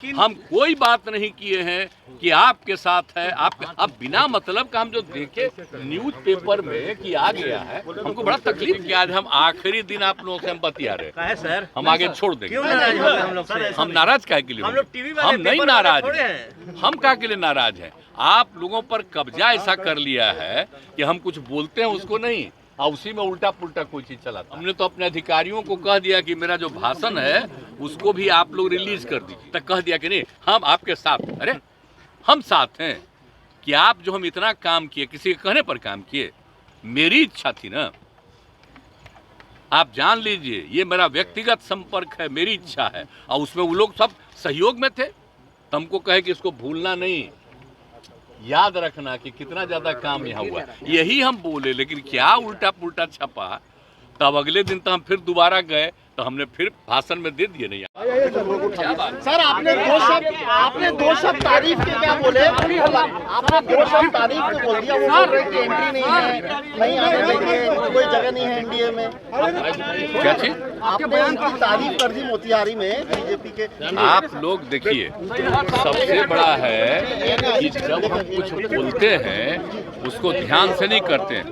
हम कोई बात नहीं किए हैं कि आपके साथ है। आप अब बिना मतलब का हम जो देखे न्यूज़पेपर में कि आ गया है, हमको बड़ा तकलीफ कि आज हम आखिरी दिन आप लोगों से हम बतिया रहे हैं सर। हम आगे छोड़ देंगे। क्यों नाराज हो हम लोग से? हम नाराज काहे के लिए? हम लोग टीवी वाले हम नहीं पेपर नाराज वाले थोड़े हैं। हम काहे के लिए नाराज हैं? आप लोगों पर कब्जा ऐसा कर लिया है कि हम कुछ बोलते हैं उसको नहीं, और उसी में उल्टा पुल्टा कोई चीज चलाता। हमने तो अपने अधिकारियों को कह दिया कि मेरा जो भाषण है उसको भी आप लोग रिलीज कर दीजिए। तक कह दिया कि नहीं, हम आपके साथ। अरे हम साथ हैं कि आप जो हम इतना काम किए, किसी के कहने पर काम किए, मेरी इच्छा थी ना। आप जान लीजिए ये मेरा व्यक्तिगत संपर्क है, मेरी इच्छा है, और उसमें वो लोग सब सहयोग में थे। तो हमको कहे कि इसको भूलना नहीं, याद रखना कि कितना ज्यादा काम यहाँ हुआ। यही हम बोले, लेकिन क्या उल्टा पुल्टा छपा। तब अगले दिन तो हम फिर दोबारा गए तो हमने फिर भाषण में दे दिए। नहीं क्या बात सर, आपने दो शब्द तारीफ के क्या बोले? आपने दो शब्द तारीफ के बोल दिया। वो बोल रहे कि एंट्री नहीं है, नहीं आने देंगे, कोई जगह नहीं है एनडीए में। क्या चीज? आपने उनकी तारीफ कर दी मोतिहारी में बीजेपी के। आप लोग देखिए, सबसे बड़ा है कि जब हम कुछ बोलते हैं उसको ध्यान से नहीं करते हैं।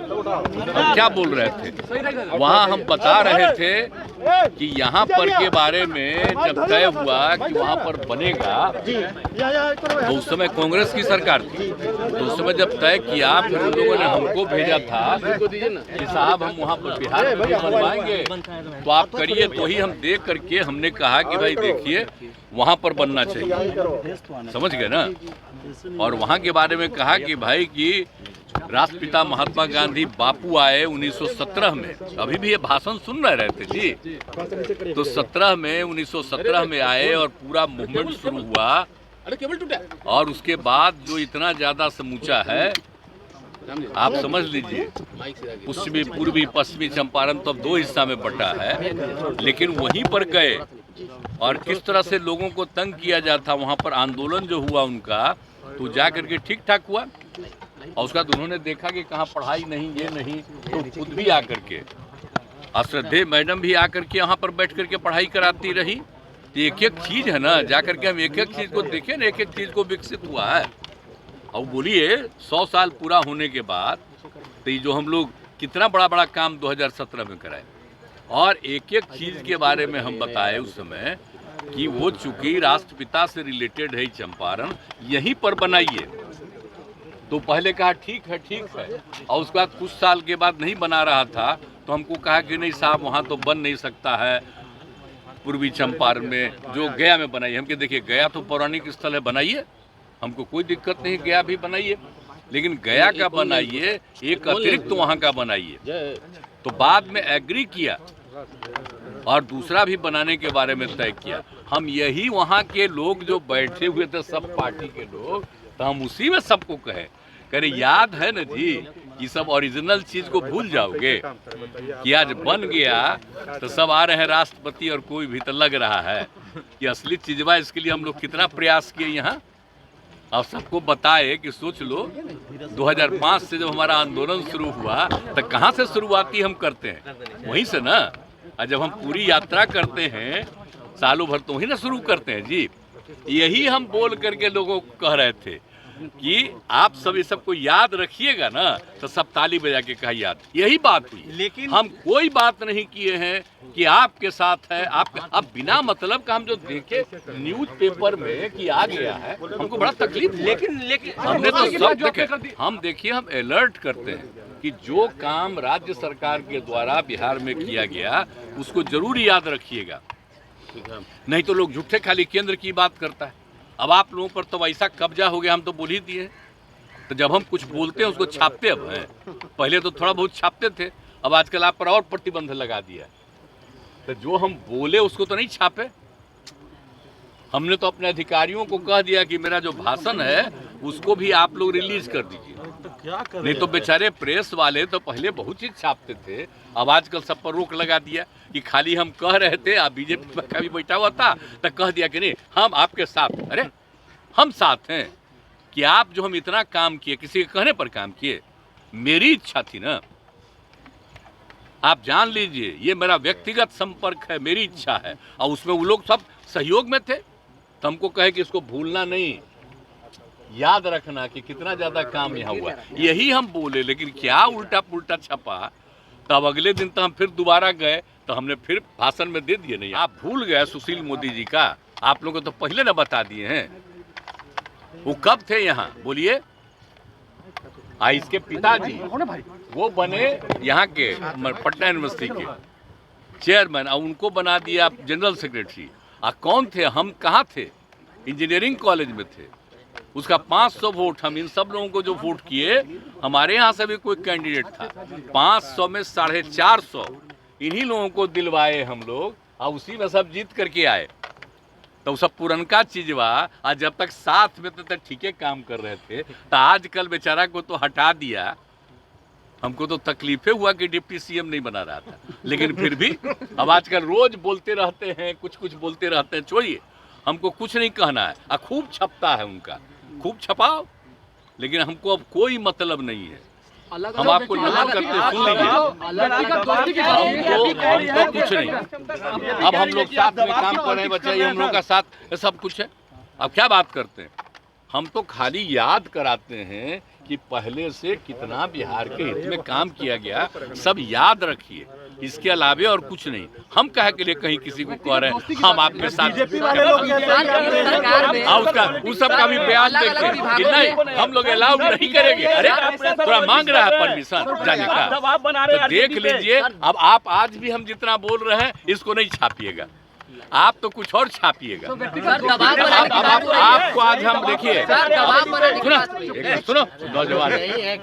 हम क्या बोल रहे थे वहाँ? हम बता रहे थे कि यहाँ पर के बारे में जब तय हुआ कि वहाँ पर बनेगा, तो उस समय कांग्रेस की सरकार थी। तो उस समय जब तय किया, फिर उन लोगों ने हमको भेजा था कि साहब हम वहाँ पर बिहार में बनवाएंगे, तो आप करिए। तो ही हम देख करके हमने कहा कि भाई देखिए वहाँ पर बनना चाहिए। समझ गए ना? और वहाँ के बारे में कहा कि भाई कि राष्ट्रपिता महात्मा गांधी बापू आए 1917 में। अभी भी ये भाषण सुन रहे थे जी। तो 1917 में आए और पूरा मूवमेंट शुरू हुआ। और उसके बाद जो इतना ज्यादा समूचा है, आप समझ लीजिए, पश्चिमी पूर्वी पश्चिमी चंपारण तो अब दो हिस्सा में बटा है। लेकिन वहीं पर गए और किस तरह से लोगों को तंग किया जाता, वहाँ पर आंदोलन जो हुआ उनका, तो जा करके ठीक ठाक हुआ। और उसका उन्होंने देखा कि कहाँ पढ़ाई नहीं, ये नहीं, तो खुद भी आकर के, श्रद्धेय मैडम भी आकर के यहाँ पर बैठ करके पढ़ाई कराती रही। तो एक एक चीज है ना, जा करके हम एक एक चीज को देखें ना, एक एक चीज को विकसित हुआ है। और बोलिए 100 साल पूरा होने के बाद तो ये जो हम लोग कितना बड़ा बड़ा काम 2017 में कराए, और एक एक चीज के बारे में हम बताए उस समय कि वो चूंकि राष्ट्रपिता से रिलेटेड है चंपारण, यहीं पर बनाइए। तो पहले कहा ठीक है, और उसके बाद कुछ साल के बाद नहीं बना रहा था, तो हमको कहा कि नहीं साहब वहाँ तो बन नहीं सकता है पूर्वी चंपारण में, जो गया में बनाइए। हम कि देखिए गया तो पौराणिक स्थल है, बनाइए, हमको कोई दिक्कत नहीं, गया भी बनाइए, लेकिन गया का बनाइए, एक अतिरिक्त वहाँ का बनाइए। तो बाद में एग्री किया और दूसरा भी बनाने के बारे में तय किया। हम यही वहाँ के लोग जो बैठे हुए थे, सब पार्टी के लोग, तो हम उसी में सबको कहे, करे याद है ना जी, ये सब ओरिजिनल चीज को भूल जाओगे कि आज बन गया तो सब आ रहे हैं राष्ट्रपति, और कोई भी तो लग रहा है कि असली चीजवा। इसके लिए हम लोग कितना प्रयास किए यहाँ, और सबको बताए कि सोच लो 2005 से जब हमारा आंदोलन शुरू हुआ तो कहाँ से शुरुआती हम करते हैं, वहीं से ना। और जब हम पूरी यात्रा करते हैं सालों भर, तो वहीं ना शुरू करते हैं जी। यही हम बोल करके लोगों को कह रहे थे कि आप सभी सबको याद रखिएगा ना, तो सब ताली बजा के कहा याद। यही बात हुई। लेकिन हम कोई बात नहीं किए हैं कि आपके साथ है। आप अब बिना मतलब का हम जो देखे न्यूज़पेपर में कि आ गया है, हमको बड़ा तकलीफ। लेकिन हमने तो सब देखे। हम देखिए, हम अलर्ट करते हैं कि जो काम राज्य सरकार के द्वारा बिहार में किया गया उसको जरूर याद रखिएगा, नहीं तो लोग झूठे खाली केंद्र की बात करता है। अब आप लोगों पर तो वैसा कब्जा हो गया, हम तो बोल ही दिए। तो जब हम कुछ बोलते हैं उसको छापते अब हैं। पहले तो थोड़ा बहुत छापते थे, अब आजकल आप पर और प्रतिबंध लगा दिया। तो जो हम बोले उसको तो नहीं छापे। हमने तो अपने अधिकारियों को कह दिया कि मेरा जो भाषण है उसको भी आप लोग रिलीज कर दीजिए। नहीं तो बेचारे प्रेस वाले तो पहले बहुत चीज छापते थे, अब आजकल सब पर रोक लगा दिया कि खाली हम कह रहे थे। आप बीजेपी का भी बैठा हुआ था तो कह दिया कि नहीं, हम आपके साथ। अरे हम साथ हैं कि आप जो हम इतना काम किए, किसी के कहने पर काम किए, मेरी इच्छा थी ना। आप जान लीजिए ये मेरा व्यक्तिगत संपर्क है, मेरी इच्छा है, और उसमें वो लोग सब सहयोग में थे। तो हमको कहे कि इसको भूलना नहीं, याद रखना कि कितना ज्यादा काम यहाँ हुआ। यही हम बोले, लेकिन क्या उल्टा पुल्टा छपा। तब अगले दिन तो हम फिर दोबारा गए तो हमने फिर भाषण में दे दिए। नहीं, आप भूल गए सुशील मोदी जी का, आप लोगों को तो पहले ना बता दिए हैं। वो कब थे यहाँ बोलिए? इसके पिताजी वो बने यहाँ के पटना यूनिवर्सिटी के चेयरमैन, और उनको बना दिया जनरल सेक्रेटरी। कौन थे? हम कहाँ थे? इंजीनियरिंग कॉलेज में थे। उसका 500 वोट, हम इन सब लोगों को जो वोट किए, हमारे यहाँ से भी कोई कैंडिडेट था, 500 में 450 इन्हीं लोगों को दिलवाए हम लोग, और उसी में सब जीत करके आए। तो सब पुरनका चीजवा आज जब तक साथ में तो ठीके काम कर रहे थे, तो आजकल बेचारा को तो हटा दिया। हमको तो तकलीफे हुआ कि डिप्टी सीएम नहीं बना रहा था, लेकिन फिर भी अब आजकल रोज बोलते रहते हैं, कुछ बोलते रहते हैं। छोड़िए, हमको कुछ नहीं कहना है। खूब छपता है उनका, खूब छपाओ, लेकिन हमको अब कोई मतलब नहीं है। हम आपको नमन करते, सुन लीजिए, हमको कुछ नहीं। अब हम लोग साथ में काम कर रहे हैं, बच्चे हम लोगों का साथ सब कुछ है। अब क्या बात करते हैं? हम तो खाली याद कराते हैं कि पहले से कितना बिहार के हित में काम किया गया, सब याद रखिए। इसके अलावे और कुछ नहीं। हम कहे के लिए कहीं किसी को कह रहे हैं हम आपके साथ, उस सब का भी बयान देखते हैं कि नहीं हम लोग अलाउड नहीं करेंगे। अरे थोड़ा मांग रहा है परमिशन जाने का, तो देख लीजिए। अब आप आज भी हम जितना बोल रहे हैं इसको नहीं छापिएगा, आप तो कुछ और छापिएगा। आपको आज हम देखिए, सुनो नौजवान,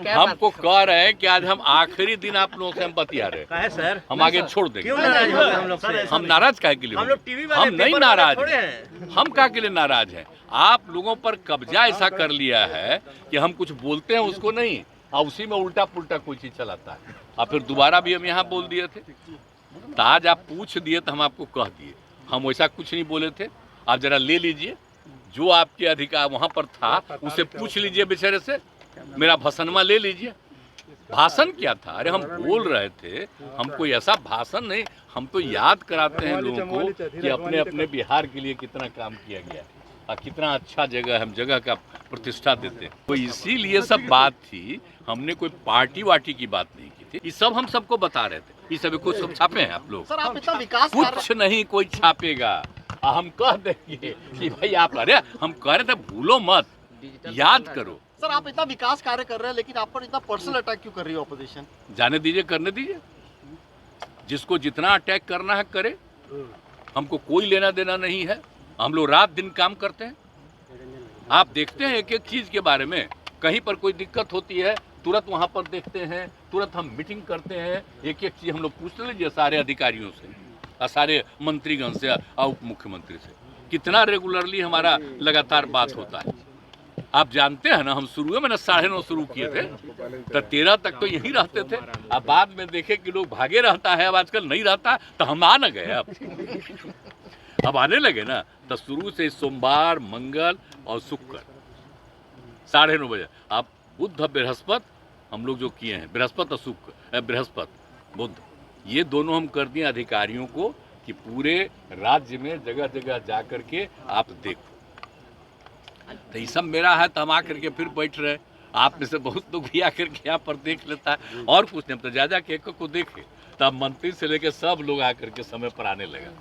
हमको कह रहे हैं कि आज हम आखिरी दिन आप लोगों से हम बतिया रहे हैं सर, हम आगे छोड़ देंगे। हम नाराज काहे के लिए? हम नहीं नाराज हैं। हम काहे के लिए नाराज हैं? आप लोगों पर कब्जा ऐसा कर लिया है कि हम कुछ बोलते हैं उसको नहीं, और उसी में उल्टा पुल्टा कोई चीज चलाता है। और फिर दोबारा भी हम यहाँ बोल दिए थे, तो आज आप पूछ दिए तो हम आपको कह दिए। हम वैसा कुछ नहीं बोले थे। आप जरा ले लीजिए, जो आपके अधिकार वहां पर था उसे पूछ लीजिए बेचारे से। मेरा भाषणमा ले लीजिए। भाषण क्या था? अरे हम बोल रहे थे, हम कोई ऐसा भाषण नहीं, हम तो याद कराते हैं लोगों को कि अपने अपने बिहार के लिए कितना काम किया गया और कितना अच्छा जगह, हम जगह का प्रतिष्ठा देते हैं। तो इसीलिए सब बात थी, हमने कोई पार्टी वार्टी की बात नहीं की थी। ये सब हम सबको बता रहे थे। ये सभी कुछ सब छापे हैं आप लोग? सर आप इतना विकास कुछ नहीं कोई छापेगा। हम कह देंगे कि भाई आप, अरे हम कह रहे थे भूलो मत, याद करो। सर आप इतना विकास कार्य कर रहे हैं, लेकिन आप पर इतना पर्सनल अटैक क्यों कर रही है ऑपोजिशन? जाने दीजिए, करने दीजिए। जिसको जितना अटैक करना है करे, हमको कोई लेना देना नहीं है। हम लोग रात दिन काम करते हैं। आप देखते हैं एक एक चीज के बारे में, कहीं पर कोई दिक्कत होती है तुरंत वहां पर देखते हैं, तुरंत हम मीटिंग करते हैं। एक एक चीज हम लोग पूछ लीजिए सारे अधिकारियों से और सारे मंत्रीगण से और उप मुख्यमंत्री से, कितना रेगुलरली हमारा लगातार बात होता है। आप जानते हैं ना, हम शुरू में ना 9:30 शुरू किए थे, तो 13 तक तो यहीं रहते थे। अब बाद में देखे कि लोग भागे रहता है, अब आजकल नहीं रहता, तो हम आ न गए। अब आने लगे ना, तो शुरू से सोमवार, मंगल और शुक्र 9:30 बजे। आप बुध बृहस्पति हम लोग जो किए हैं, बृहस्पति और शुक्र, बृहस्पति बुध, ये दोनों हम कर दिए अधिकारियों को कि पूरे राज्य में जगह जगह जा करके आप देखो। तो ये सब मेरा है, तो हम आकर के फिर बैठ रहे। आप में से बहुत लोग भी आकर के यहाँ पर देख लेता है, और कुछ नहीं, तो जा के एक को देखे। तब मंत्री से लेकर सब लोग आकर के समय पर आने लगा।